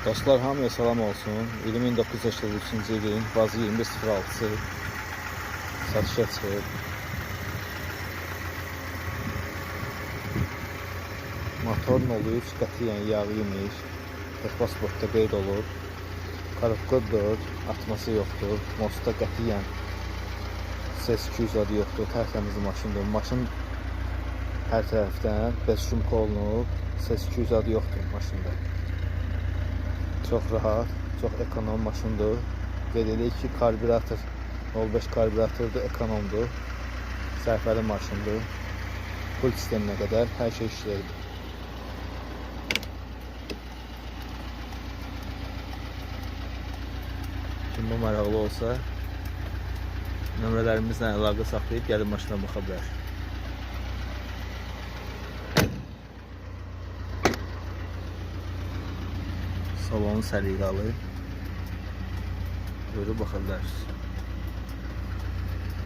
Dostlar, hamıya salam olsun. 1983-cü ilin bazı 21.06-sı satışa çıxıb. Motorun oluyor, qətiyyən yağı imiş. Texpasportda qeyd olub. Korobka 4, atması yoxdur. Mostda qətiyyən ses 200 adı yoxdur. Tərtəmiz maşındır. Maşın hər tərəfdən bezşumka olunub. Ses 200 adı yoxdur maşında. Çox rahat, çox ekonom maşındır. Qeyd edək ki, karbürator 05 karbüratordur, ekonomdur. Sərfəli maşındır. Pul sisteminə qədər hər şey işləyir. Kim bu maraqlı olsa, nömrələrimizlə əlaqə saxlayıb gəlib maşına baxa bilər. Salonu səliqəli. Buyurub baxa bilərsiniz.